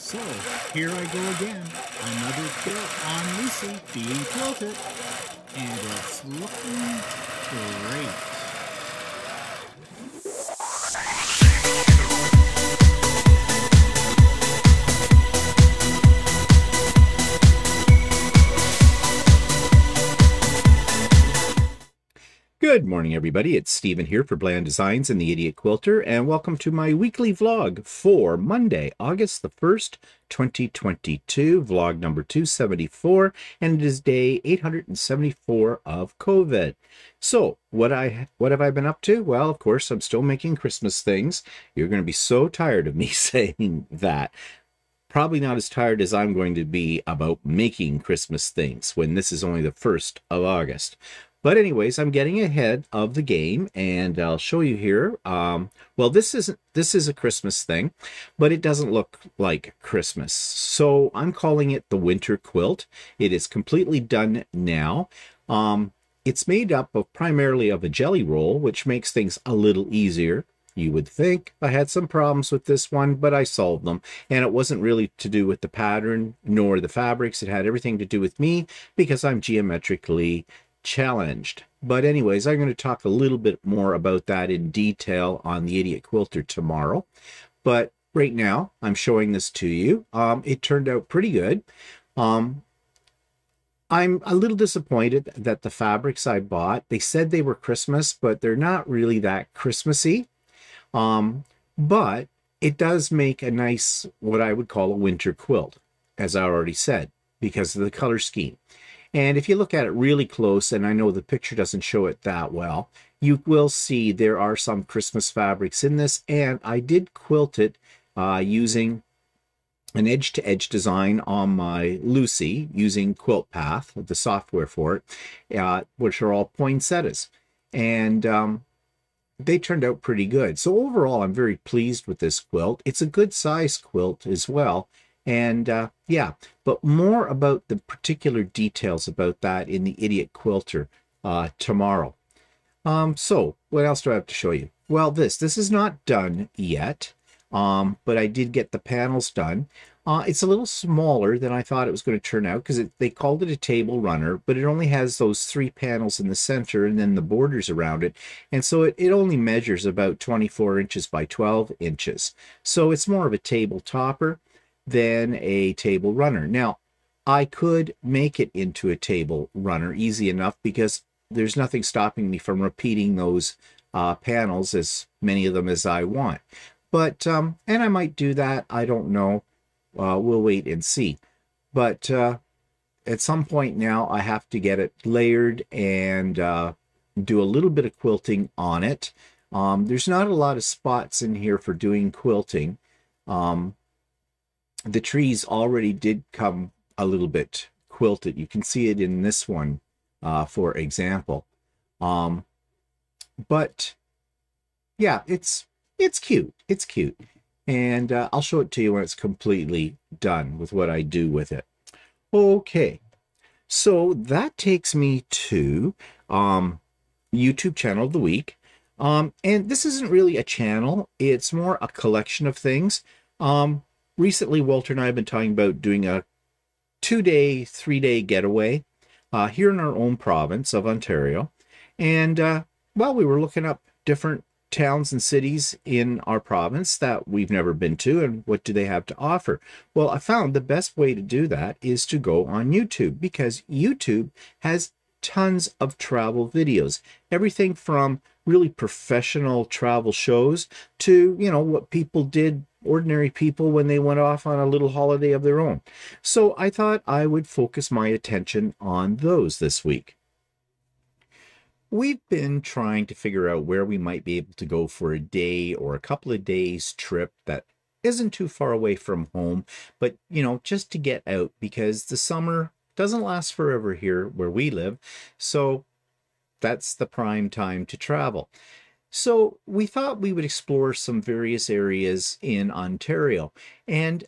So, here I go again. Another quilt on Lucy being quilted. And it's looking great. Good morning, everybody. It's Stephen here for Bland Designs and the Idiot Quilter, and welcome to my weekly vlog for Monday, August the 1st, 2022, vlog number 274, and it is day 874 of COVID. So, what have I been up to? Well, of course, I'm still making Christmas things. You're going to be so tired of me saying that. Probably not as tired as I'm going to be about making Christmas things when this is only the 1st of August. But anyways, I'm getting ahead of the game, and I'll show you here. Well, this is a Christmas thing, but it doesn't look like Christmas. So I'm calling it the winter quilt. It is completely done now. It's made up of primarily of a jelly roll, which makes things a little easier. You would think. I had some problems with this one, but I solved them. And it wasn't really to do with the pattern nor the fabrics. It had everything to do with me because I'm geometrically challenged. But anyways, I'm going to talk a little bit more about that in detail on the Idiot Quilter tomorrow. But right now, I'm showing this to you. It turned out pretty good. I'm a little disappointed that the fabrics I bought, they said they were Christmas, but they're not really that Christmassy. But it does make a nice, what I would call a winter quilt, as I already said, because of the color scheme. And if you look at it really close, and I know the picture doesn't show it that well, you will see there are some Christmas fabrics in this, and I did quilt it using an edge-to-edge design on my Lucy, using Quilt Path, the software for it, which are all poinsettias. And they turned out pretty good. So overall, I'm very pleased with this quilt. It's a good size quilt as well. And yeah, but more about the particular details about that in the Idiot Quilter tomorrow. So what else do I have to show you? Well, this is not done yet, but I did get the panels done. It's a little smaller than I thought it was going to turn out because they called it a table runner, but it only has those 3 panels in the center and then the borders around it. And so it only measures about 24 inches by 12 inches. So it's more of a table topper than a table runner. Now, I could make it into a table runner easy enough because there's nothing stopping me from repeating those panels, as many of them as I want. But, and I might do that, I don't know. We'll wait and see. But at some point now, I have to get it layered and do a little bit of quilting on it. There's not a lot of spots in here for doing quilting. The trees already did come a little bit quilted. You can see it in this one, for example. But yeah, it's cute. It's cute. And I'll show it to you when it's completely done with what I do with it. Okay, so that takes me to YouTube channel of the week. And this isn't really a channel. It's more a collection of things. Recently, Walter and I have been talking about doing a 2-day, 3-day getaway here in our own province of Ontario. And, well, we were looking up different towns and cities in our province that we've never been to and what do they have to offer. Well, I found the best way to do that is to go on YouTube, because YouTube has tons of travel videos. Everything from really professional travel shows to, you know, what people did, ordinary people, when they went off on a little holiday of their own. So I thought I would focus my attention on those this week. We've been trying to figure out where we might be able to go for a day or a couple of days trip that isn't too far away from home, but, you know, just to get out, because the summer doesn't last forever here where we live. So that's the prime time to travel. So we thought we would explore some various areas in Ontario. And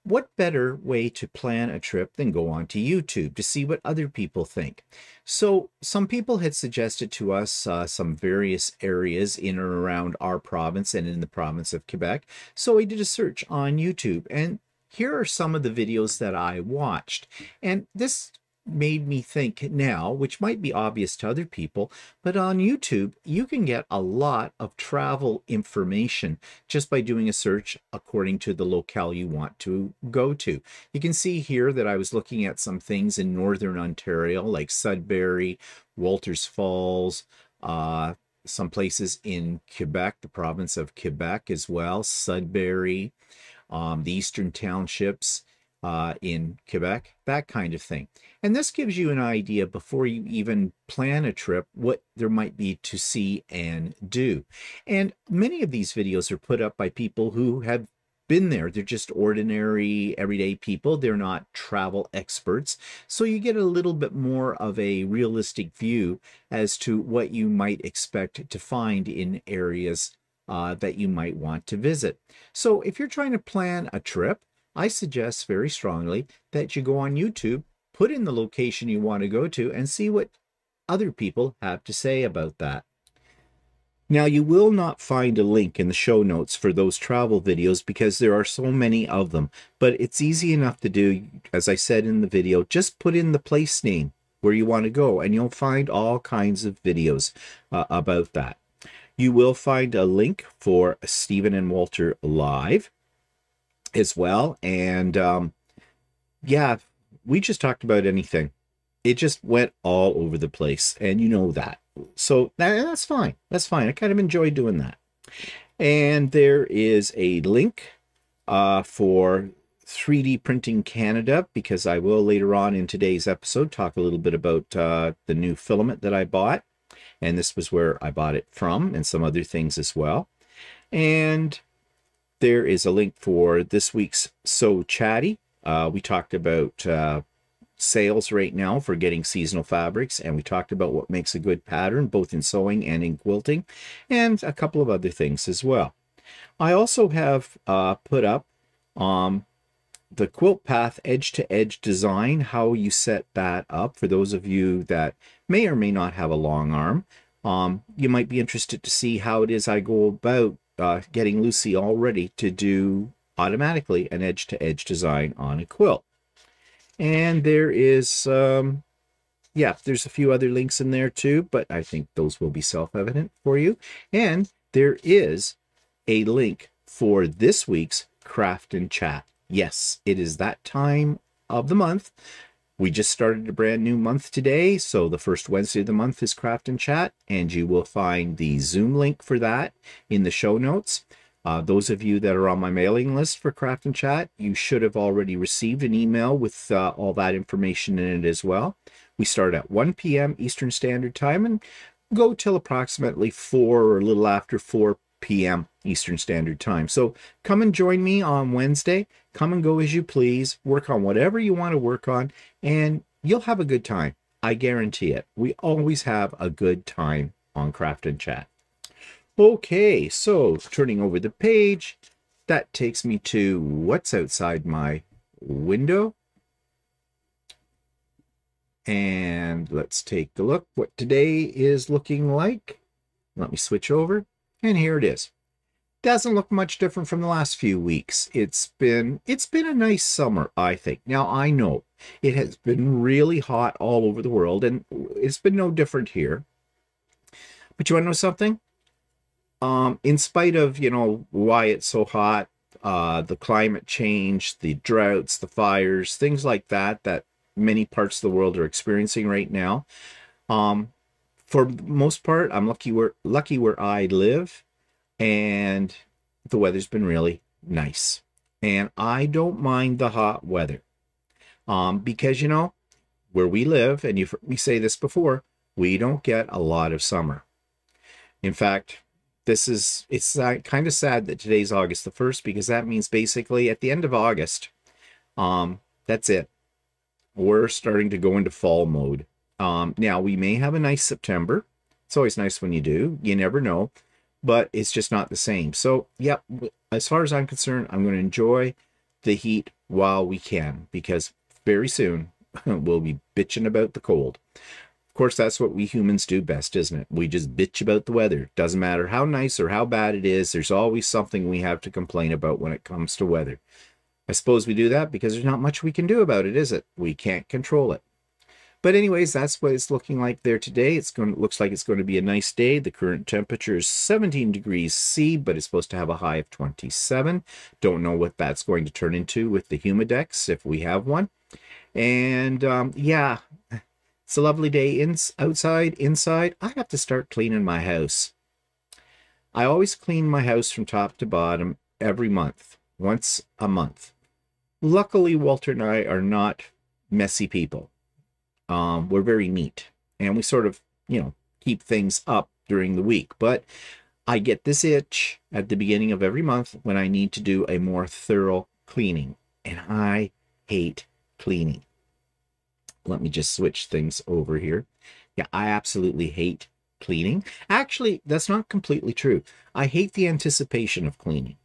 what better way to plan a trip than go on to YouTube to see what other people think? So some people had suggested to us some various areas in or around our province and in the province of Quebec. So we did a search on YouTube, and here are some of the videos that I watched. And this made me think now, which might be obvious to other people, but on YouTube, you can get a lot of travel information just by doing a search according to the locale you want to go to. You can see here that I was looking at some things in Northern Ontario, like Sudbury, Walters Falls, some places in Quebec, the province of Quebec as well, Sudbury, the Eastern Townships, in Quebec, that kind of thing. And this gives you an idea before you even plan a trip what there might be to see and do. And many of these videos are put up by people who have been there. They're just ordinary, everyday people. They're not travel experts. So you get a little bit more of a realistic view as to what you might expect to find in areas that you might want to visit. So if you're trying to plan a trip, I suggest very strongly that you go on YouTube, put in the location you want to go to, and see what other people have to say about that. Now, you will not find a link in the show notes for those travel videos because there are so many of them, but it's easy enough to do. As I said in the video, just put in the place name where you want to go, and you'll find all kinds of videos about that. You will find a link for Stephen and Walter Live as well. And yeah, we just talked about anything. It just went all over the place, and you know that. So that's fine. That's fine. I kind of enjoy doing that. And there is a link for 3D Printing Canada, because I will later on in today's episode talk a little bit about the new filament that I bought. And this was where I bought it from, and some other things as well. And there is a link for this week's So Chatty. We talked about sales right now for getting seasonal fabrics, and we talked about what makes a good pattern, both in sewing and in quilting, and a couple of other things as well. I also have put up the quilt path edge-to-edge design, how you set that up for those of you that may or may not have a long arm. You might be interested to see how it is I go about getting Lucy all ready to do automatically an edge-to-edge design on a quilt. And there is, yeah, there's a few other links in there too, but I think those will be self-evident for you. And there is a link for this week's Craft and Chat. Yes, it is that time of the month. We just started a brand new month today, so the first Wednesday of the month is Craft and Chat, and you will find the Zoom link for that in the show notes. Those of you that are on my mailing list for Craft and Chat, you should have already received an email with all that information in it as well. We start at 1 p.m. Eastern Standard Time and go till approximately 4 or a little after 4 p.m. Eastern Standard Time. So come and join me on Wednesday. Come and go as you please. Work on whatever you want to work on, and you'll have a good time. I guarantee it. We always have a good time on Craft and Chat. Okay, so turning over the page, that takes me to what's outside my window. And let's take a look what today is looking like. Let me switch over, and here it is. Doesn't look much different from the last few weeks. It's been a nice summer, I think. Now, I know it has been really hot all over the world, and it's been no different here. But you want to know something? In spite of, you know, why it's so hot, the climate change, the droughts, the fires, things like that, that many parts of the world are experiencing right now. For the most part, I'm lucky where I live, and the weather's been really nice. And I don't mind the hot weather. Because, you know, where we live, and you've heard me say this before, we don't get a lot of summer. In fact, it's kind of sad that today's August the 1st, because that means basically at the end of August, that's it. We're starting to go into fall mode. Now, we may have a nice September. It's always nice when you do. You never know. But it's just not the same. So, yeah, as far as I'm concerned, I'm going to enjoy the heat while we can, because very soon we'll be bitching about the cold. Of course, that's what we humans do best, isn't it? We just bitch about the weather. Doesn't matter how nice or how bad it is, there's always something we have to complain about when it comes to weather. I suppose we do that because there's not much we can do about it, is it? We can't control it. But anyways, that's what it's looking like there today. Looks like it's going to be a nice day. The current temperature is 17 degrees C, but it's supposed to have a high of 27. Don't know what that's going to turn into with the humidex, if we have one. And yeah, it's a lovely day outside. Inside, I have to start cleaning my house. I always clean my house from top to bottom every month, once a month. Luckily, Walter and I are not messy people. We're very neat, and we sort of, keep things up during the week. But I get this itch at the beginning of every month when I need to do a more thorough cleaning, and I hate cleaning. Let me just switch things over here. Yeah, I absolutely hate cleaning. Actually, that's not completely true. I hate the anticipation of cleaning.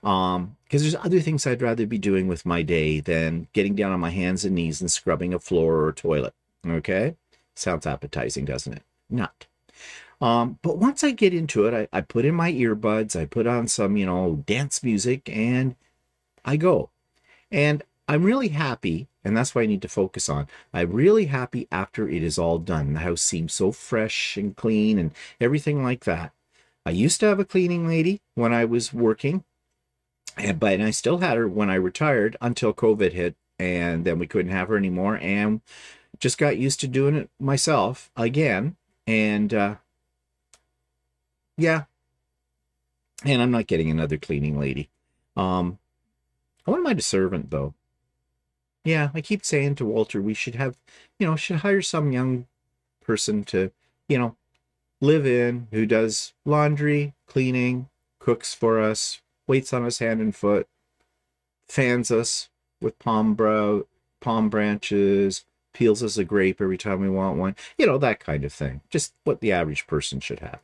Because there's other things I'd rather be doing with my day than getting down on my hands and knees and scrubbing a floor or a toilet. Okay? Sounds appetizing, doesn't it? Not. But once I get into it, I put in my earbuds, I put on some, dance music, and I go. And I'm really happy, and that's what I need to focus on. I'm really happy after it is all done. The house seems so fresh and clean and everything like that. I used to have a cleaning lady when I was working. But I still had her when I retired until COVID hit, and then we couldn't have her anymore, and just got used to doing it myself again. And yeah, and I'm not getting another cleaning lady. I wouldn't mind a servant though. Yeah, I keep saying to Walter we should have, should hire some young person to, live in, who does laundry, cleaning, cooks for us, waits on us hand and foot, fans us with palm branches, peels us a grape every time we want one. That kind of thing. Just what the average person should have.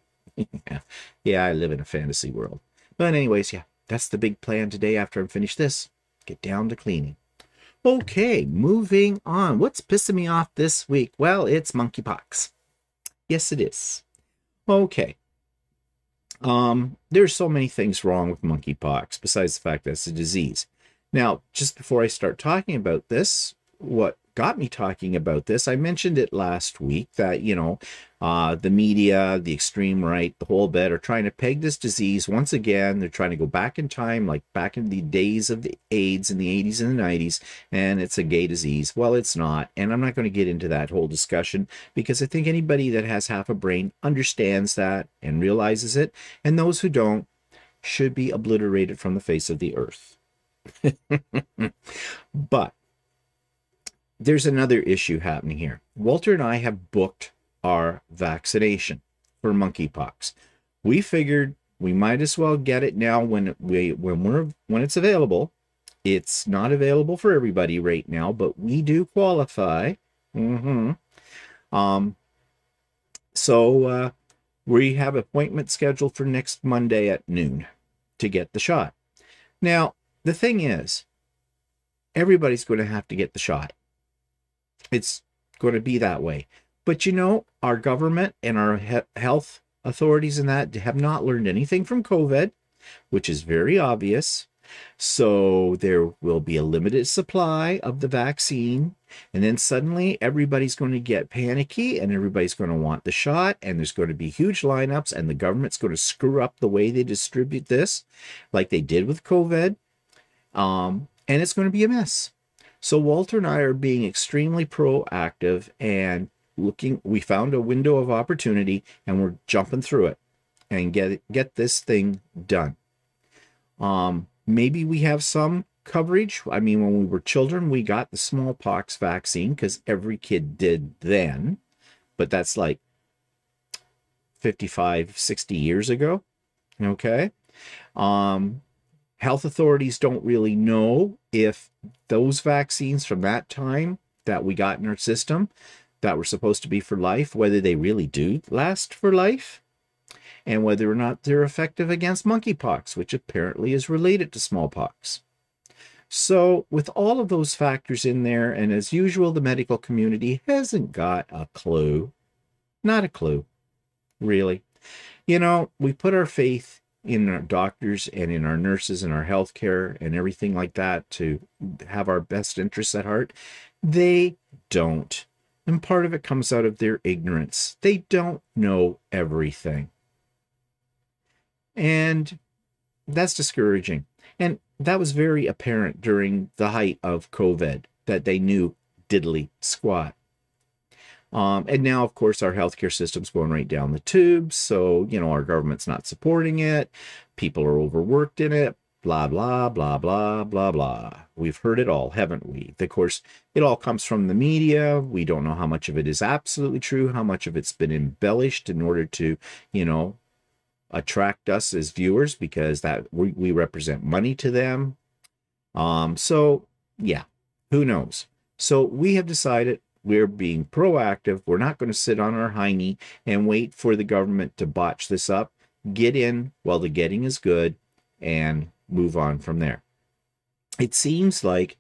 Yeah, I live in a fantasy world. But anyways, yeah, that's the big plan today after I'm finished this. Get down to cleaning. Okay, moving on. What's pissing me off this week? Well, it's monkeypox. Yes, it is. Okay. There's so many things wrong with monkeypox besides the fact that it's a disease. Now, just before I start talking about this, what got me talking about this, I mentioned it last week that, the media, the extreme right, the whole bit are trying to peg this disease once again. They're trying to go back in time, like back in the days of the AIDS in the 80s and the 90s, and it's a gay disease. Well, it's not, and I'm not going to get into that whole discussion because I think anybody that has half a brain understands that and realizes it, and those who don't should be obliterated from the face of the earth. But there's another issue happening here. Walter and I have booked our vaccination for monkeypox. We figured we might as well get it now when it's available. It's not available for everybody right now, but we do qualify. So we have an appointment scheduled for next Monday at noon to get the shot. Now, the thing is, everybody's going to have to get the shot. It's going to be that way. But our government and our health authorities and that have not learned anything from COVID, which is very obvious. So there will be a limited supply of the vaccine. And then suddenly everybody's going to get panicky and everybody's going to want the shot. And there's going to be huge lineups and the government's going to screw up the way they distribute this like they did with COVID. And it's going to be a mess. So Walter and I are being extremely proactive and we found a window of opportunity and we're jumping through it and get this thing done. Maybe we have some coverage. I mean, when we were children, we got the smallpox vaccine because every kid did then, but that's like 55, 60 years ago. Okay. Health authorities don't really know if those vaccines from that time that we got in our system that were supposed to be for life, whether they really do last for life, and whether or not they're effective against monkeypox, which apparently is related to smallpox. So with all of those factors in there, and as usual, the medical community hasn't got a clue. Not a clue, really. We put our faith in our doctors and in our nurses and our healthcare and everything like that to have our best interests at heart? They don't. And part of it comes out of their ignorance. They don't know everything. And that's discouraging. And that was very apparent during the height of COVID, that they knew diddly squat. And now, of course, our healthcare system's going right down the tubes. So, our government's not supporting it. People are overworked in it. Blah, blah, blah, blah, blah, blah. We've heard it all, haven't we? Of course, it all comes from the media. We don't know how much of it is absolutely true, how much of it's been embellished in order to, attract us as viewers, because that we represent money to them. So, yeah, who knows? So we have decided we're being proactive. We're not going to sit on our hiney and wait for the government to botch this up. Get in while the getting is good and move on from there. It seems like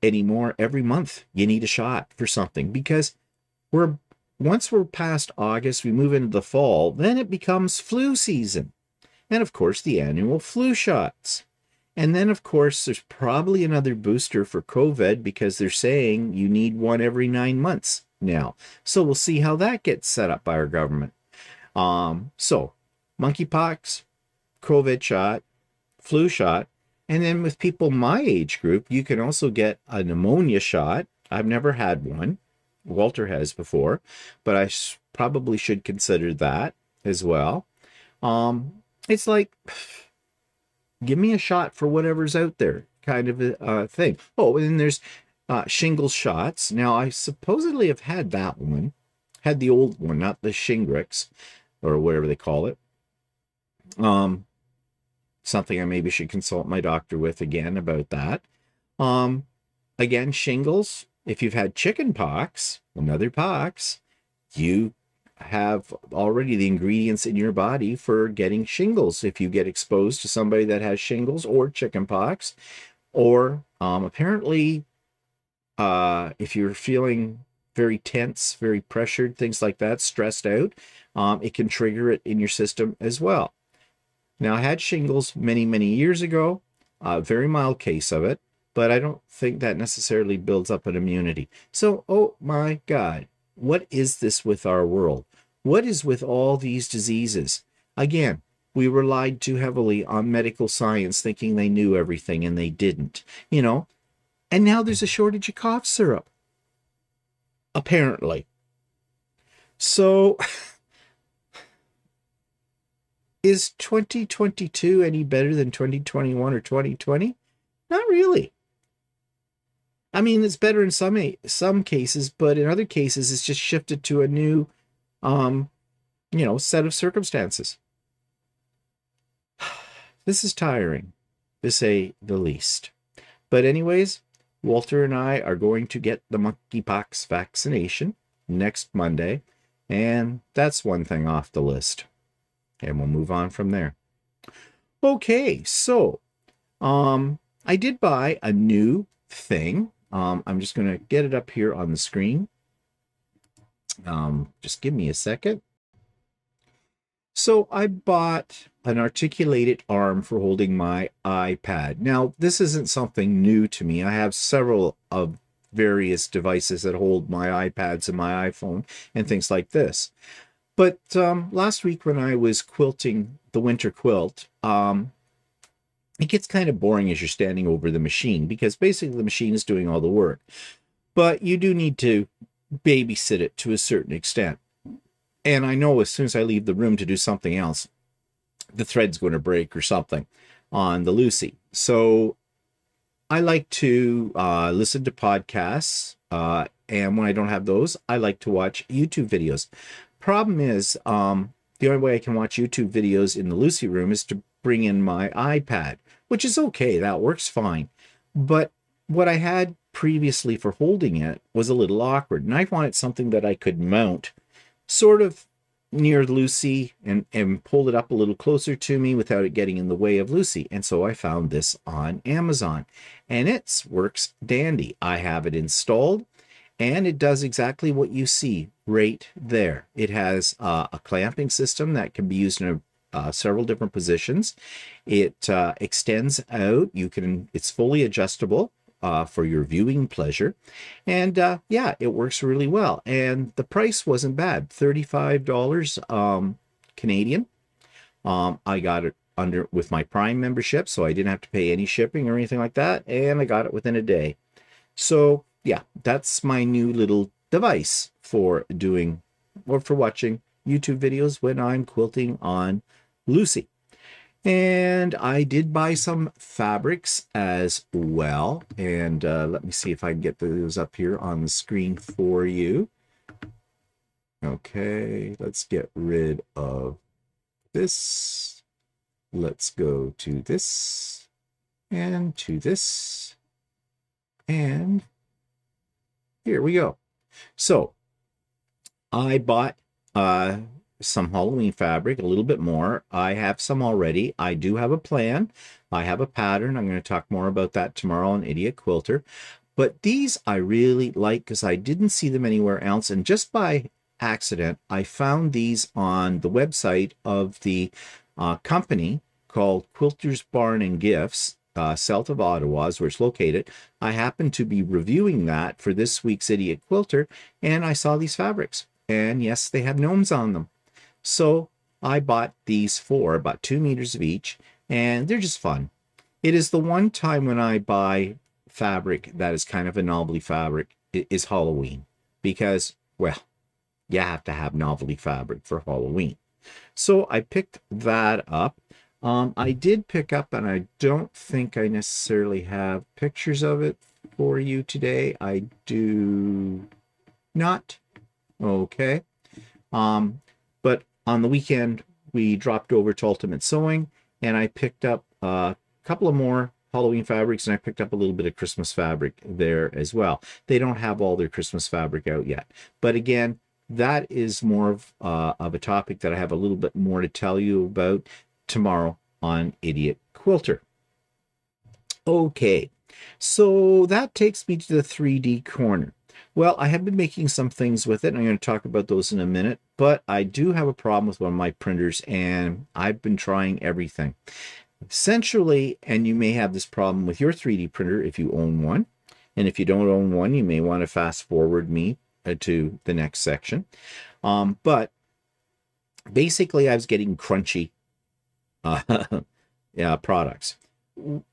anymore every month you need a shot for something, because once we're past August, we move into the fall, then it becomes flu season. And of course, the annual flu shots. And then, of course, there's probably another booster for COVID, because they're saying you need one every 9 months now. So we'll see how that gets set up by our government. So monkeypox, COVID shot, flu shot. And then with people my age group, you can also get a pneumonia shot. I've never had one. Walter has before, but I probably should consider that as well. It's like, give me a shot for whatever's out there, kind of a thing. Oh, and then there's shingles shots. Now, I supposedly have had that one. Had the old one, not the Shingrix, or whatever they call it. Something I maybe should consult my doctor with again about that. Again, shingles. If you've had chicken pox, another pox, you have already the ingredients in your body for getting shingles. If you get exposed to somebody that has shingles or chicken pox, or apparently if you're feeling very tense, very pressured, things like that, stressed out, it can trigger it in your system as well. Now, I had shingles many, many years ago, a very mild case of it, but I don't think that necessarily builds up an immunity. So, oh my God, what is this with our world? What is with all these diseases? Again, we relied too heavily on medical science, thinking they knew everything, and they didn't, And now there's a shortage of cough syrup, apparently. So, is 2022 any better than 2021 or 2020? Not really. I mean, it's better in some cases, but in other cases, it's just shifted to a new, set of circumstances. This is tiring, to say the least. But anyways, Walter and I are going to get the monkeypox vaccination next Monday, and that's one thing off the list. And we'll move on from there. Okay, so I did buy a new thing. I'm just going to get it up here on the screen. Just give me a second. So I bought an articulated arm for holding my iPad. Now, this isn't something new to me. I have several of various devices that hold my iPads and my iPhone and things like this. But last week when I was quilting the winter quilt, it gets kind of boring as you're standing over the machine, because basically the machine is doing all the work. But you do need to babysit it to a certain extent. And I know as soon as I leave the room to do something else, the thread's going to break or something on the Lucy. So I like to listen to podcasts. And when I don't have those, I like to watch YouTube videos. Problem is, the only way I can watch YouTube videos in the Lucy room is to bring in my iPad, which is okay. That works fine. But what I had previously for holding it was a little awkward. And I wanted something that I could mount sort of near Lucy and pull it up a little closer to me without it getting in the way of Lucy. And so I found this on Amazon. And it works dandy. I have it installed. And it does exactly what you see right there. It has a clamping system that can be used in a several different positions. It extends out. It's fully adjustable for your viewing pleasure. And yeah, it works really well. And the price wasn't bad, $35 Canadian. I got it with my Prime membership, so I didn't have to pay any shipping or anything like that. And I got it within a day. So yeah, that's my new little device for doing or for watching YouTube videos when I'm quilting on Lucy. And I did buy some fabrics as well. And let me see if I can get those up here on the screen for you. Okay, let's get rid of this. Let's go to this and to this. And here we go. So I bought some Halloween fabric, a little bit more. I have some already. I do have a plan. I have a pattern. I'm going to talk more about that tomorrow on Idiot Quilter. But these I really like because I didn't see them anywhere else. And just by accident, I found these on the website of the company called Quilter's Barn and Gifts, south of Ottawa is where it's located. I happened to be reviewing that for this week's Idiot Quilter, and I saw these fabrics. And yes, they have gnomes on them. So I bought these about 2 meters of each, and they're just fun. It is the one time when I buy fabric that is kind of a novelty fabric is Halloween, because, well, you have to have novelty fabric for Halloween. So I picked that up. I did pick up, and I don't think I necessarily have pictures of it for you today. I do not. Okay. But on the weekend, we dropped over to Ultimate Sewing, and I picked up a couple of more Halloween fabrics, and I picked up a little bit of Christmas fabric there as well. They don't have all their Christmas fabric out yet. But again, that is more of a topic that I have a little bit more to tell you about tomorrow on Idiot Quilter. Okay, so that takes me to the 3D corner. Well, I have been making some things with it, and I'm going to talk about those in a minute, but I do have a problem with one of my printers, and I've been trying everything. Essentially, and you may have this problem with your 3D printer if you own one, and if you don't own one, you may want to fast forward me to the next section. But basically, I was getting crunchy products.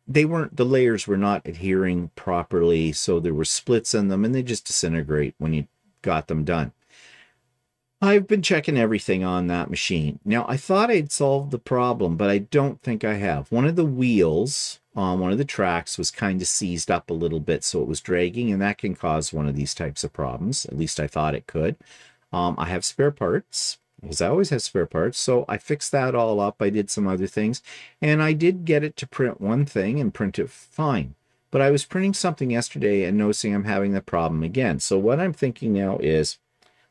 The layers were not adhering properly, so there were splits in them, and they just disintegrate when you got them done. I've been checking everything on that machine. Now, I thought I'd solved the problem, but I don't think I have. One of the wheels on one of the tracks was kind of seized up a little bit, so it was dragging, and that can cause one of these types of problems. At least I thought it could. I have spare parts, because I always have spare parts, so I fixed that all up. I did some other things, and I did get it to print one thing and print it fine. But I was printing something yesterday and noticing I'm having the problem again. So what I'm thinking now is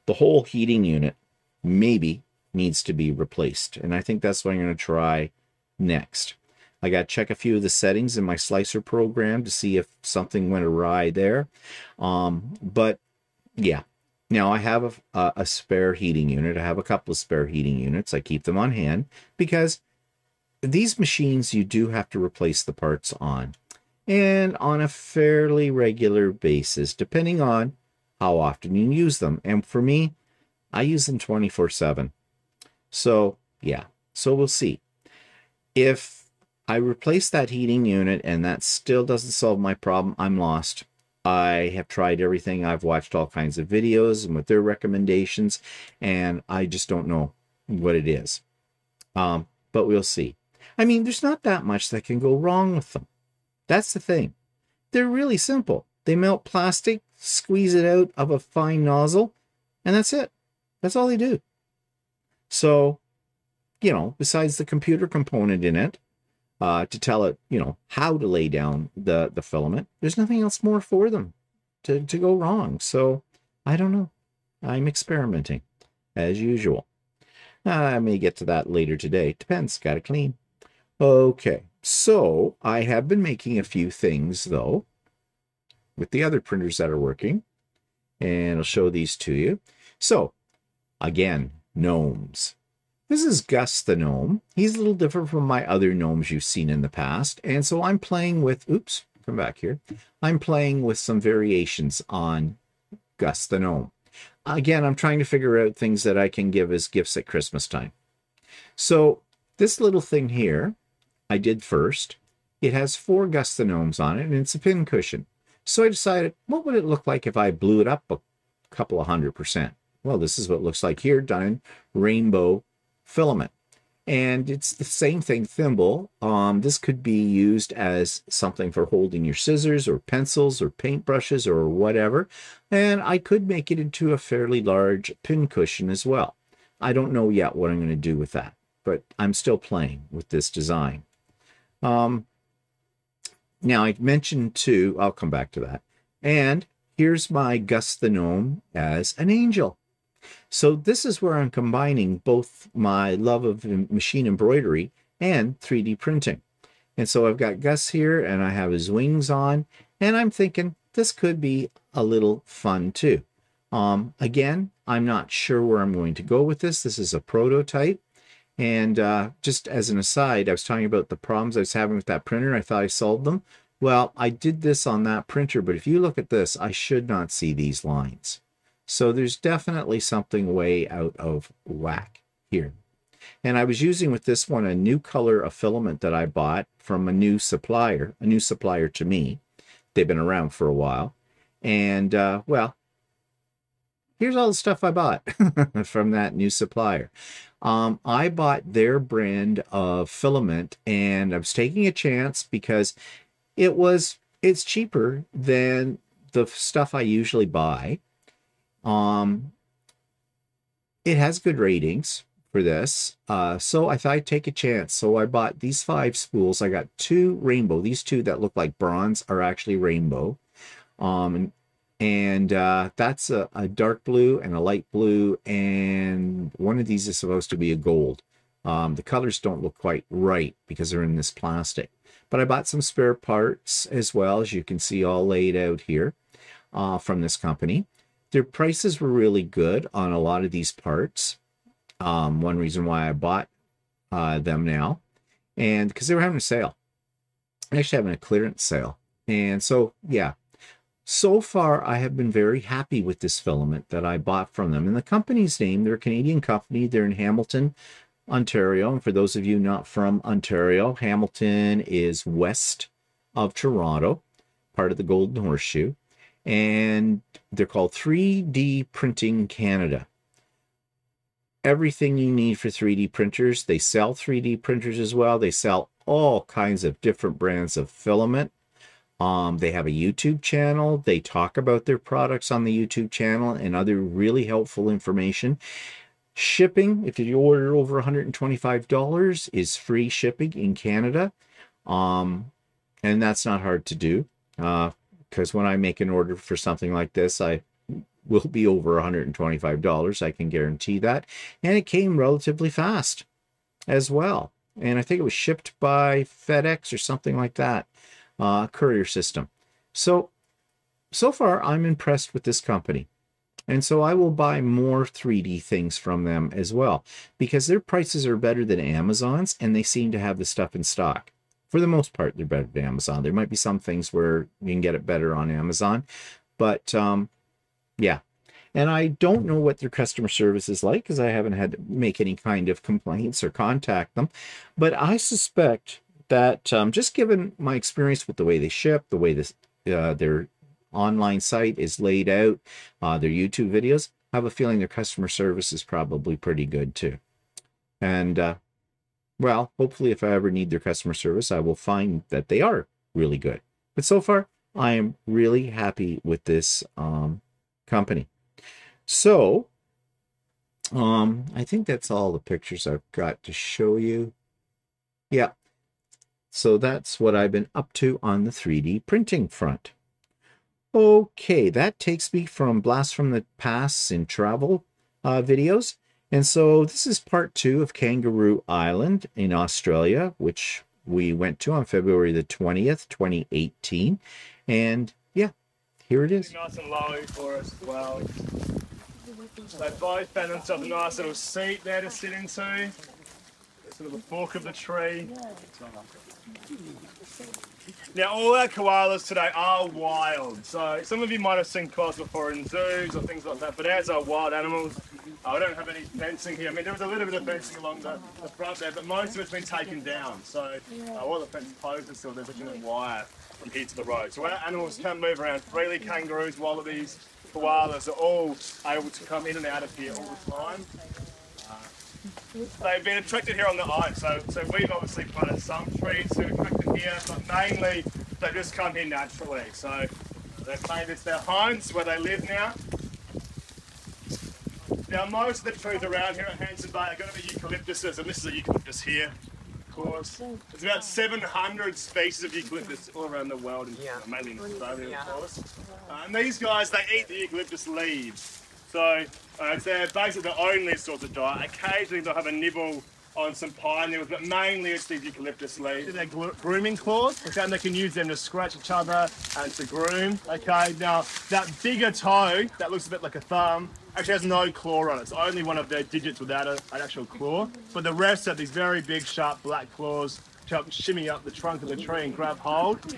the whole heating unit maybe needs to be replaced, and I think that's what I'm going to try next. I got to check a few of the settings in my slicer program to see if something went awry there. But yeah, now I have a spare heating unit. I have a couple of spare heating units. I keep them on hand because these machines you do have to replace the parts on, and on a fairly regular basis, depending on how often you use them. And for me, I use them 24/7. So yeah, so we'll see. If I replace that heating unit and that still doesn't solve my problem, I'm lost. I have tried everything. I've watched all kinds of videos and with their recommendations, and I just don't know what it is. But we'll see. I mean, there's not that much that can go wrong with them. That's the thing. They're really simple. They melt plastic, squeeze it out of a fine nozzle, and that's it. That's all they do. So, you know, besides the computer component in it, to tell it, you know, how to lay down the filament, there's nothing else more for them to go wrong. So, I don't know. I'm experimenting, as usual. I may get to that later today. Depends. Got to clean. Okay. So, I have been making a few things, though, with the other printers that are working. And I'll show these to you. So, again, gnomes. This is Gus the gnome. He's a little different from my other gnomes you've seen in the past. And so I'm playing with, oops, come back here. I'm playing with some variations on Gus the gnome. Again, I'm trying to figure out things that I can give as gifts at Christmas time. So this little thing here, I did first. It has 4 Gus the gnomes on it, and it's a pin cushion. So I decided, what would it look like if I blew it up a couple of 100%? Well, this is what it looks like here, done in rainbow filament. And it's the same thing, thimble. This could be used as something for holding your scissors or pencils or paintbrushes or whatever. And I could make it into a fairly large pin cushion as well. I don't know yet what I'm going to do with that, but I'm still playing with this design. Now I mentioned too, I'll come back to that. And here's my Gus the gnome as an angel. So this is where I'm combining both my love of machine embroidery and 3D printing. And so I've got Gus here and I have his wings on, and I'm thinking this could be a little fun too. Again, I'm not sure where I'm going to go with this. This is a prototype. And just as an aside, I was talking about the problems I was having with that printer. I thought I solved them. Well, I did this on that printer, but if you look at this, I should not see these lines. So there's definitely something way out of whack here. And I was using with this one a new color of filament that I bought from a new supplier to me. They've been around for a while. And, well, here's all the stuff I bought from that new supplier. I bought their brand of filament, and I was taking a chance because it's cheaper than the stuff I usually buy. It has good ratings for this, so I thought I'd take a chance. So I bought these 5 spools. I got 2 rainbow. These 2 that look like bronze are actually rainbow. That's a dark blue and a light blue, and one of these is supposed to be a gold. The colors don't look quite right because they're in this plastic. But I bought some spare parts as well, as you can see all laid out here from this company. Their prices were really good on a lot of these parts. One reason why I bought them now, and because they were having a sale. They're actually having a clearance sale. And so, yeah. So far, I have been very happy with this filament that I bought from them. And the company's name, they're a Canadian company. They're in Hamilton, Ontario. And for those of you not from Ontario, Hamilton is west of Toronto, part of the Golden Horseshoe. And they're called 3D Printing Canada. Everything you need for 3D printers. They sell 3D printers as well. They sell all kinds of different brands of filament. They have a YouTube channel. They talk about their products on the YouTube channel and other really helpful information. Shipping, if you order over $125, is free shipping in Canada. And that's not hard to do. Because when I make an order for something like this, I will be over $125. I can guarantee that. And it came relatively fast as well. And I think it was shipped by FedEx or something like that, courier system. So far, I'm impressed with this company. And so I will buy more 3D things from them as well, because their prices are better than Amazon's, and they seem to have the stuff in stock. For the most part, they're better than Amazon. There might be some things where you can get it better on Amazon. But, yeah. And I don't know what their customer service is like, because I haven't had to make any kind of complaints or contact them. But I suspect that, just given my experience with the way they ship, the way this, their online site is laid out, their YouTube videos, I have a feeling their customer service is probably pretty good too. And, well, hopefully if I ever need their customer service, I will find that they are really good. But so far, I am really happy with this company. So, I think that's all the pictures I've got to show you. Yeah. So that's what I've been up to on the 3D printing front. Okay, that takes me from Blast from the Past and travel videos. And so this is part 2 of Kangaroo Island in Australia, which we went to on February the 20th, 2018. And yeah, here it is. Nice and low for us as well. They both found themselves a nice little seat there to sit into. Sort of the fork of the tree. Now, all our koalas today are wild. So some of you might have seen koalas before in zoos or things like that, but ours are wild animals. We don't have any fencing here. I mean, there was a little bit of fencing along the front there, but most of it's been taken down. So all the fence posts are still there's a wire from here to the road. So our animals can move around freely. Kangaroos, wallabies, koalas are all able to come in and out of here all the time. They've been attracted here on the ice, so we've obviously planted some trees to attract them here, but mainly they just come here naturally. So they've made this their homes where they live now. Now most of the trees around here at Hanson Bay are going to be eucalyptuses, and this is a eucalyptus here, of course. There's about 700 species of eucalyptus all around the world, mainly in Australia, of course. And these guys, they eat the eucalyptus leaves. So it's their basically the only source of diet. Occasionally they'll have a nibble on some pine needles, but mainly it's these eucalyptus leaves. They're grooming claws, and they can use them to scratch each other and to groom. Okay, now that bigger toe, that looks a bit like a thumb, actually has no claw on it. It's only one of their digits without an actual claw. But the rest have these very big, sharp black claws to help shimmy up the trunk of the tree and grab hold.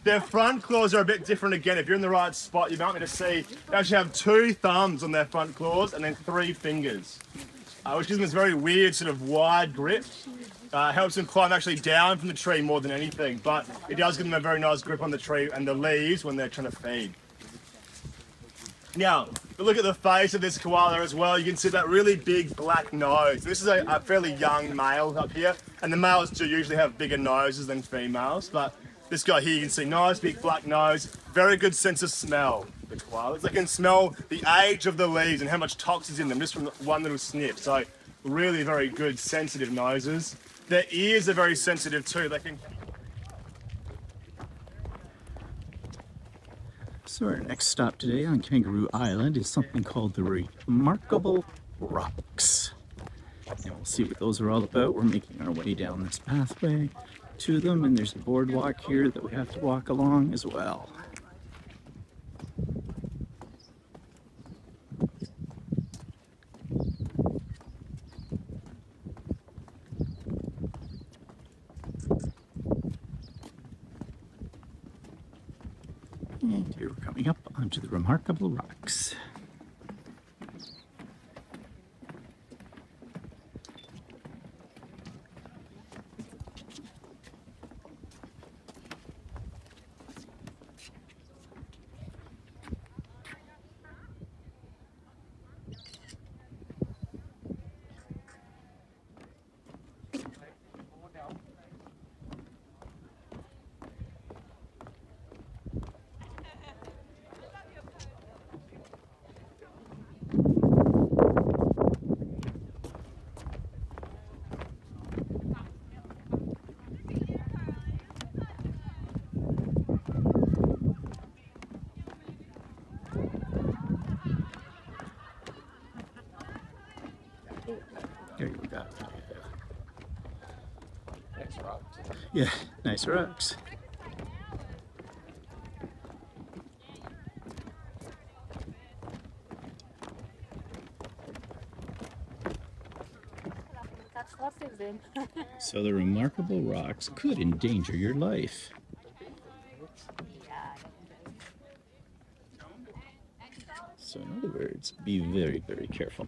Their front claws are a bit different again. If you're in the right spot, you might be able to see they actually have 2 thumbs on their front claws and then 3 fingers, which gives them this very weird sort of wide grip. Helps them climb actually down from the tree more than anything, but it does give them a very nice grip on the tree and the leaves when they're trying to feed. Now, if you look at the face of this koala as well, you can see that really big black nose. This is a fairly young male up here, and the males do usually have bigger noses than females, but this guy here, you can see nice big black nose, very good sense of smell, the koalas. They can smell the age of the leaves and how much toxins in them just from one little sniff. So really very good sensitive noses. Their ears are very sensitive too. They can... So our next stop today on Kangaroo Island is something called the Remarkable Rocks. And we'll see what those are all about. We're making our way down this pathway to them, and there's a boardwalk here that we have to walk along as well. And here we're coming up onto the Remarkable Rocks. There you go. Nice rocks. Yeah, nice rocks. So the Remarkable Rocks could endanger your life. So in other words, be very, very careful.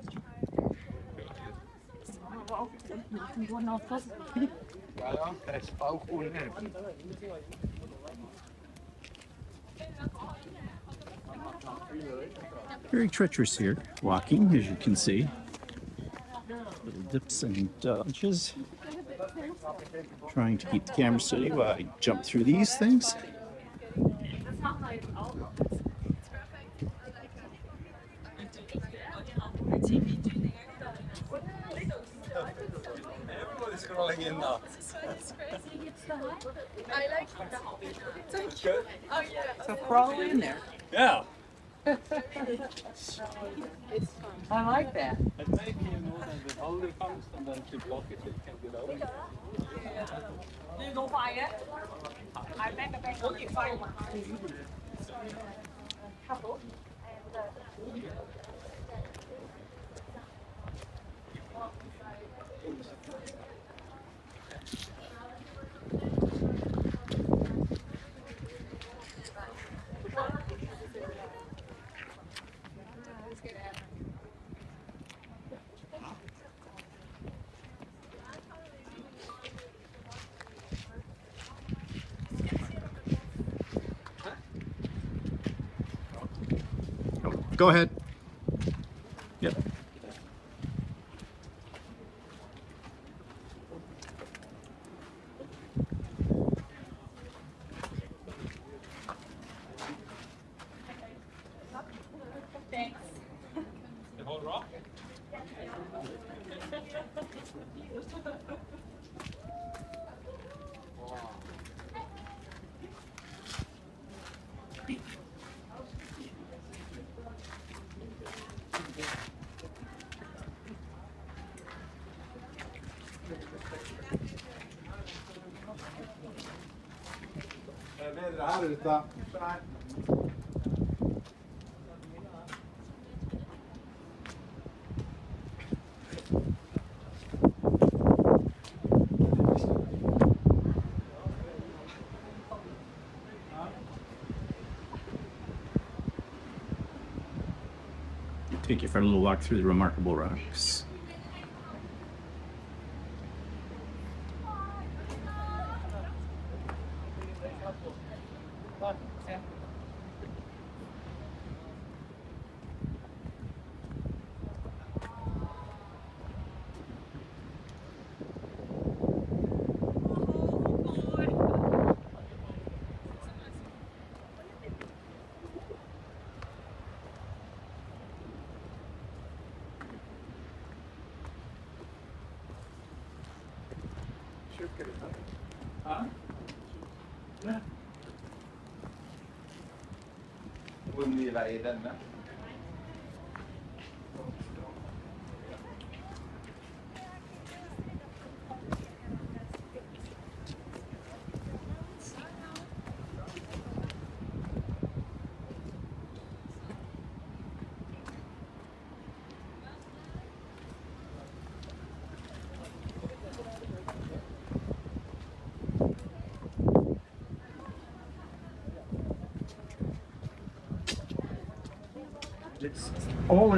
Very treacherous here, walking, as you can see. Little dips and dodges. Trying to keep the camera steady while I jump through these things. Everybody's crawling in now. I like it. Thank you. Oh yeah. So crawl in there. Yeah. It's fun. I like that. And maybe you know that with all the comes and then to block it, it can get over. You go fire it. I bet the back will get fire. Go ahead. Yep. Thanks. The whole rock? Take you for a little walk through the remarkable rocks.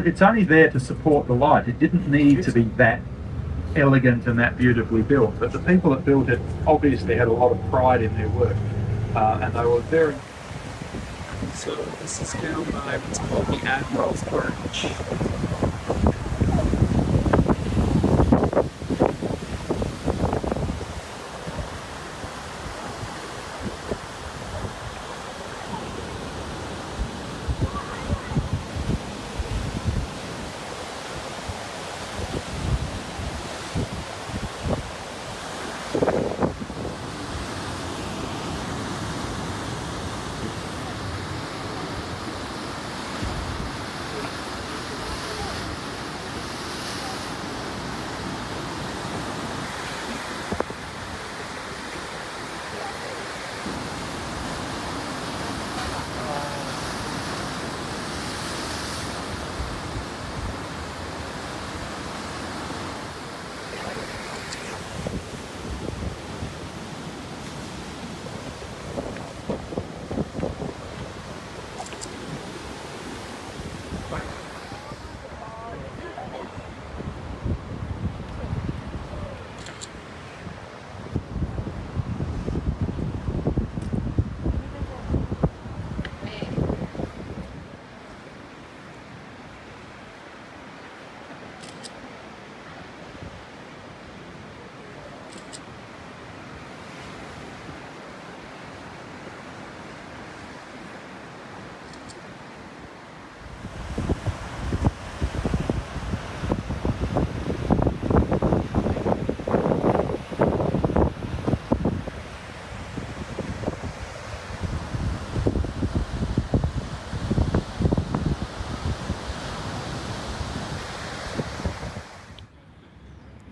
It's only there to support the light. It didn't need to be that elegant and that beautifully built, but the people that built it obviously had a lot of pride in their work, and they were very... So this is down by what's called the Admirals Orange.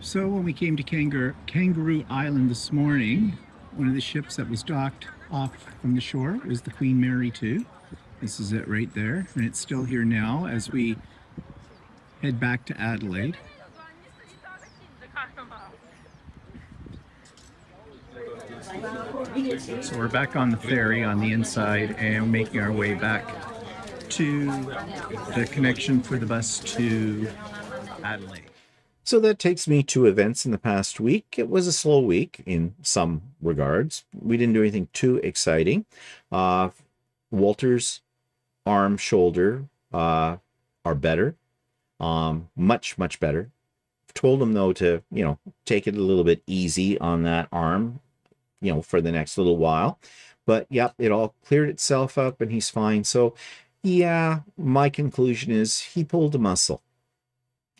So when we came to Kangaroo Island this morning, one of the ships that was docked off from the shore was the Queen Mary 2. This is it right there, and it's still here now as we head back to Adelaide. So we're back on the ferry on the inside and making our way back to the connection for the bus to Adelaide. So that takes me to events in the past week. It was a slow week in some regards. We didn't do anything too exciting. Walter's arm, shoulder are better. Much better. Told him though to, take it a little bit easy on that arm, for the next little while. But yep, it all cleared itself up and he's fine. So yeah, my conclusion is he pulled a muscle.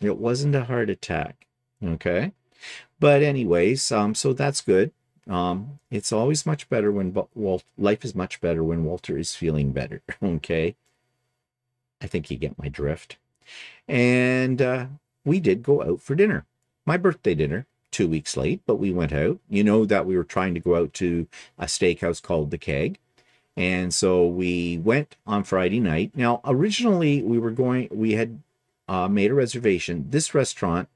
It wasn't a heart attack. Okay. But anyways, so that's good. It's always much better when life is much better when Walter is feeling better. Okay. I think you get my drift. And we did go out for dinner. My birthday dinner, 2 weeks late, but we went out. You know that we were trying to go out to a steakhouse called The Keg. And so we went on Friday night. Now, originally we had made a reservation. This restaurant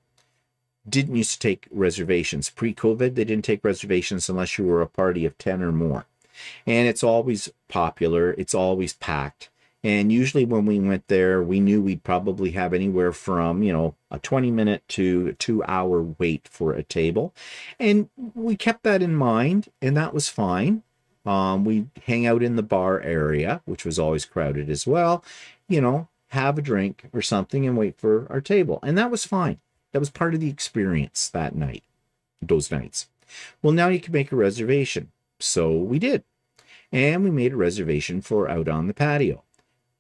didn't used to take reservations. Pre-COVID, they didn't take reservations unless you were a party of 10 or more. And it's always popular. It's always packed. And usually when we went there, we knew we'd probably have anywhere from, a 20-minute to a 2-hour wait for a table. And we kept that in mind, and that was fine. We'd hang out in the bar area, which was always crowded as well, have a drink or something and wait for our table. And that was fine. That was part of the experience that night, those nights. Well, now you can make a reservation. So we did. And we made a reservation for out on the patio.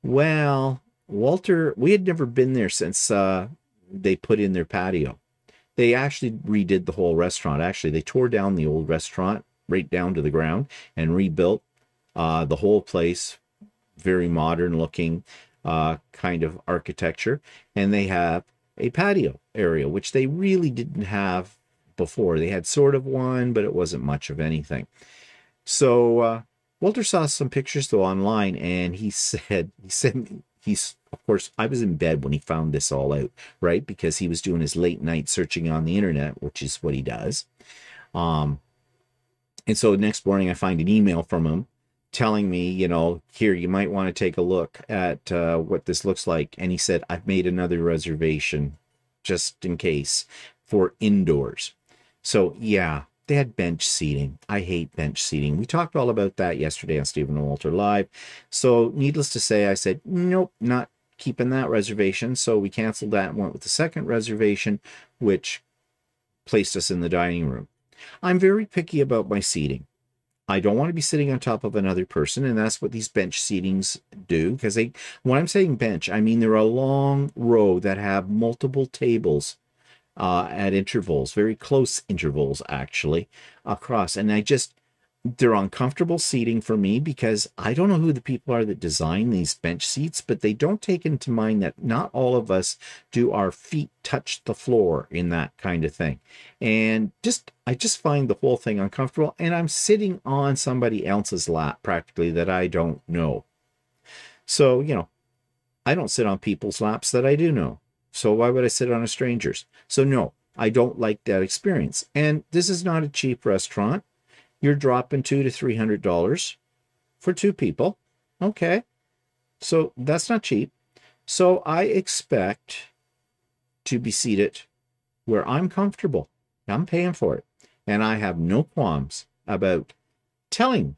Well, Walter, we had never been there since they put in their patio. They actually redid the whole restaurant. Actually, they tore down the old restaurant right down to the ground and rebuilt the whole place. Very modern looking kind of architecture. And they have a patio area, which they really didn't have before. They had sort of one, but it wasn't much of anything. So Walter saw some pictures though online, and he said of course, I was in bed when he found this all out, right? Because he was doing his late night searching on the internet, which is what he does. And so next morning I find an email from him telling me, here, you might want to take a look at what this looks like. And he said, I've made another reservation just in case for indoors. So yeah, they had bench seating. I hate bench seating. We talked all about that yesterday on Stephen and Walter Live. So needless to say, I said, nope, not keeping that reservation. So we canceled that and went with the second reservation, which placed us in the dining room. I'm very picky about my seating. I don't want to be sitting on top of another person, and that's what these bench seatings do. Because when I'm saying bench, I mean they're a long row that have multiple tables at intervals, very close intervals actually, across. And they're uncomfortable seating for me because I don't know who the people are that design these bench seats, but they don't take into mind that not all of us do our feet touch the floor in that kind of thing. And I just find the whole thing uncomfortable, and I'm sitting on somebody else's lap practically that I don't know. So, I don't sit on people's laps that I do know. So why would I sit on a stranger's? So no, I don't like that experience. And this is not a cheap restaurant. You're dropping $200 to $300 for 2 people. Okay. So that's not cheap. So I expect to be seated where I'm comfortable. I'm paying for it. And I have no qualms about telling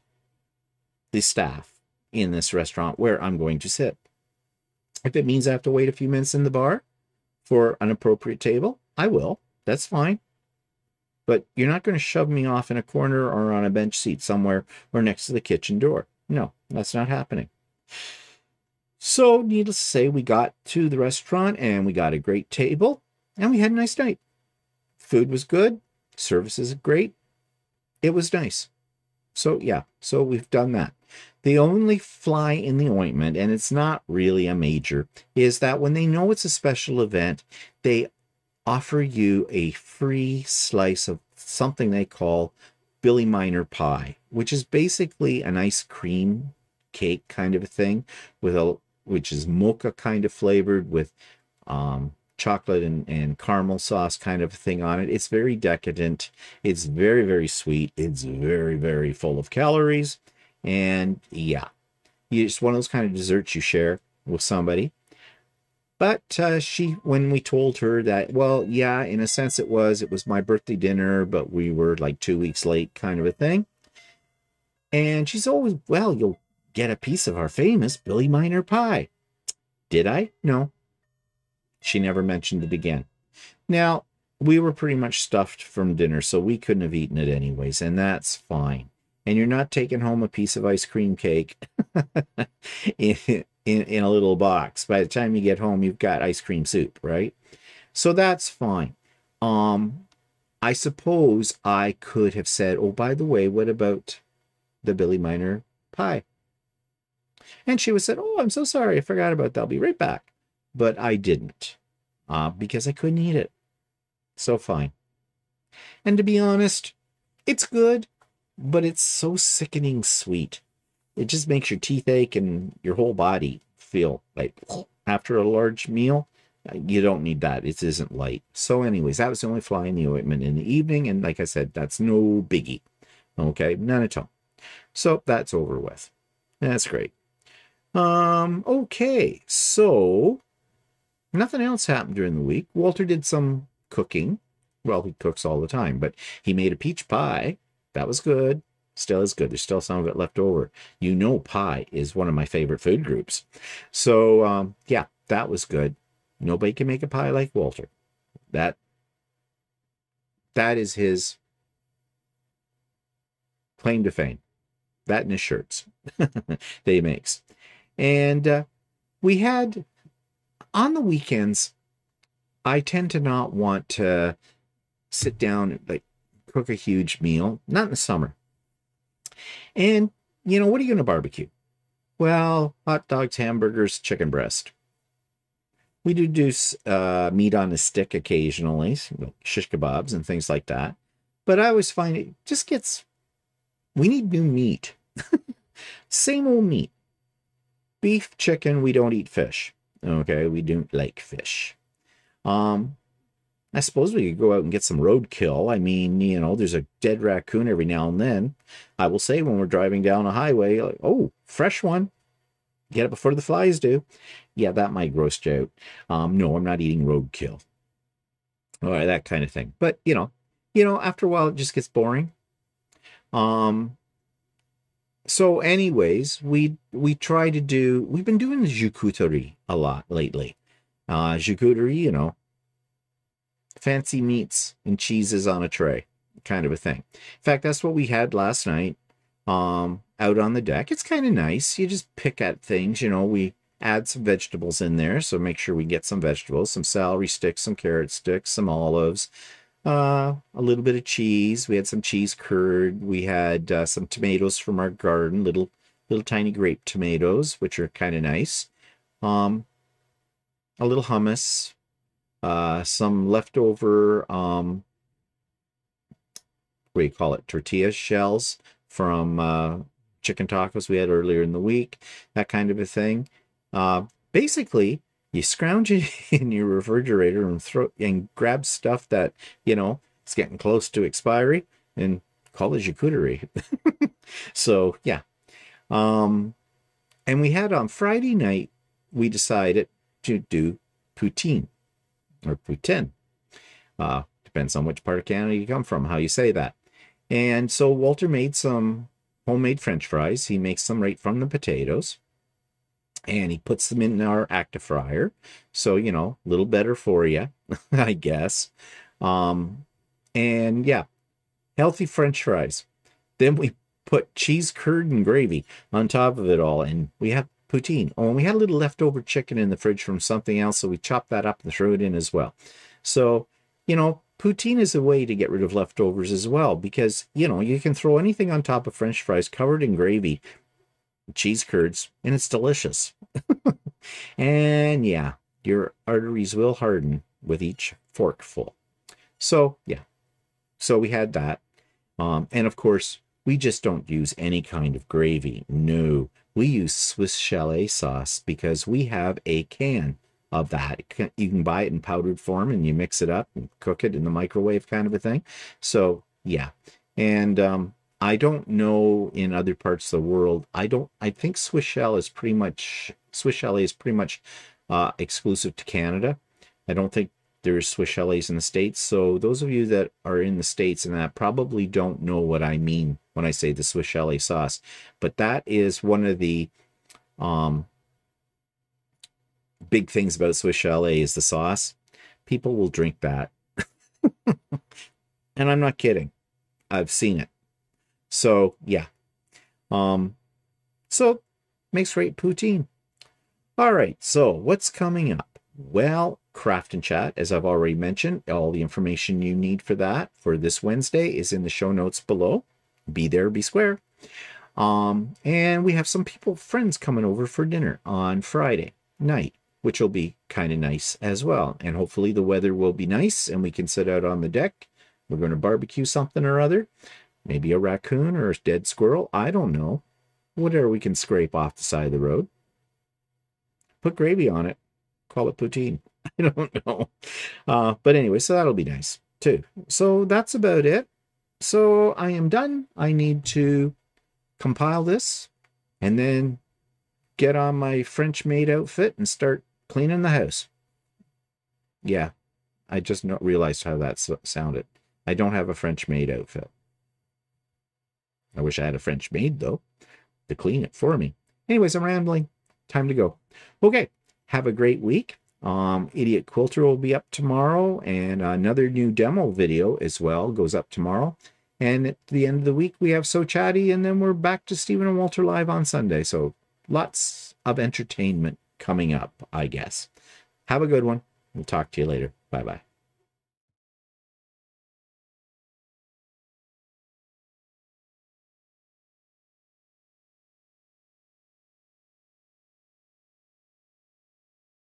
the staff in this restaurant where I'm going to sit. If it means I have to wait a few minutes in the bar for an appropriate table, I will. That's fine. But you're not going to shove me off in a corner or on a bench seat somewhere or next to the kitchen door. No, that's not happening. So, needless to say, we got to the restaurant and we got a great table and we had a nice night. Food was good. Service is great. It was nice. So, yeah, so we've done that. The only fly in the ointment, and it's not really a major, is that when they know it's a special event, they offer you a free slice of something they call Billy Miner pie, which is basically an ice cream cake kind of a thing, which is mocha kind of flavored with chocolate and caramel sauce kind of thing on it. It's very decadent. It's very, very sweet. It's very, very full of calories. And yeah, it's one of those kind of desserts you share with somebody. But when we told her that, well, yeah, in a sense it was my birthday dinner, but we were like 2 weeks late kind of a thing. And she's always, well, you'll get a piece of our famous Billy Miner pie. Did I? No. She never mentioned it again. Now, we were pretty much stuffed from dinner, so we couldn't have eaten it anyways, and that's fine. And you're not taking home a piece of ice cream cake in a little box. By the time you get home, you've got ice cream soup, right? So that's fine. I suppose I could have said, oh, by the way, what about the Billy Miner pie? And she would have said, oh, I'm so sorry, I forgot about that. I'll be right back. But I didn't, because I couldn't eat it. So fine. And to be honest, it's good, but it's so sickening sweet. It just makes your teeth ache and your whole body feel like after a large meal. You don't need that. It isn't light. So anyways, that was the only fly in the ointment in the evening. And like I said, that's no biggie. Okay, none at all. So that's over with. That's great. Okay, so nothing else happened during the week. Walter did some cooking. Well, he cooks all the time, but he made a peach pie. That was good. Still is good. There's still some of it left over. You know, pie is one of my favorite food groups. So, yeah, that was good. Nobody can make a pie like Walter. That is his claim to fame. That and his shirts that he makes. And we had, on the weekends, I tend to not want to sit down and like cook a huge meal. Not in the summer. And, you know, what are you going to barbecue? Well, hot dogs, hamburgers, chicken breast. We do meat on a stick occasionally, like shish kebabs and things like that. But I always find it just gets, we need new meat. Same old meat. Beef, chicken, we don't eat fish. Okay, we don't like fish. I suppose we could go out and get some roadkill. I mean, you know, there's a dead raccoon every now and then. I will say when we're driving down a highway, like, oh, fresh one. Get it before the flies do. Yeah, that might gross you out. No, I'm not eating roadkill. All right, that kind of thing. But, you know, after a while, it just gets boring. So anyways, we try to do, we've been doing the charcuterie a lot lately. Charcuterie, you know, fancy meats and cheeses on a tray, kind of a thing. In fact, that's what we had last night out on the deck. It's kind of nice. You just pick at things, you know, we add some vegetables in there. So make sure we get some vegetables, some celery sticks, some carrot sticks, some olives, a little bit of cheese. We had some cheese curd. We had some tomatoes from our garden, little tiny grape tomatoes, which are kind of nice. A little hummus, some leftover, what do you call it, tortilla shells from chicken tacos we had earlier in the week, that kind of a thing. Basically, you scrounge it in your refrigerator and grab stuff that, you know, it's getting close to expiry and call it charcuterie. So, yeah. And we had on Friday night, we decided to do poutine or poutine. Depends on which part of Canada you come from, how you say that. And so Walter made some homemade French fries. He makes them right from the potatoes. And he puts them in our active fryer. So, you know, a little better for you, I guess. And yeah, healthy French fries. Then we put cheese curd and gravy on top of it all. And we have poutine. Oh, and we had a little leftover chicken in the fridge from something else. So we chopped that up and threw it in as well. So, you know, poutine is a way to get rid of leftovers as well. Because, you know, you can throw anything on top of French fries covered in gravy, cheese curds, and it's delicious. And yeah, your arteries will harden with each forkful. So yeah, so we had that. And of course, we just don't use any kind of gravy. No, we use Swiss chalet sauce because we have a can of that. You can buy it in powdered form and you mix it up and cook it in the microwave kind of a thing. So yeah. And I don't know in other parts of the world. I think Swiss shell is pretty much exclusive to Canada. I don't think there's Swiss chalets in the States. So those of you that are in the States and that probably don't know what I mean when I say the Swiss chalet sauce. But that is one of the big things about Swiss chalet is the sauce. People will drink that. And I'm not kidding. I've seen it. So yeah. So makes great poutine. All right, so what's coming up? Well, Craft and Chat, as I've already mentioned, all the information you need for that for this Wednesday is in the show notes below. Be there, be square. And we have some friends coming over for dinner on Friday night, which will be kind of nice as well. And hopefully the weather will be nice and we can sit out on the deck. We're going to barbecue something or other. Maybe a raccoon or a dead squirrel. I don't know. Whatever we can scrape off the side of the road. Put gravy on it. Call it poutine. I don't know. But anyway, so that'll be nice too. So that's about it. So I am done. I need to compile this and then get on my French maid outfit and start cleaning the house. Yeah, I just realized how that sounded. I don't have a French maid outfit. I wish I had a French maid though to clean it for me. Anyways, I'm rambling. Time to go. Okay, have a great week. Idiot Quilter will be up tomorrow, and another new demo video as well goes up tomorrow. And at the end of the week, we have So Chatty, and then we're back to Stephen and Walter live on Sunday. So lots of entertainment coming up, I guess. Have a good one. We'll talk to you later. Bye-bye.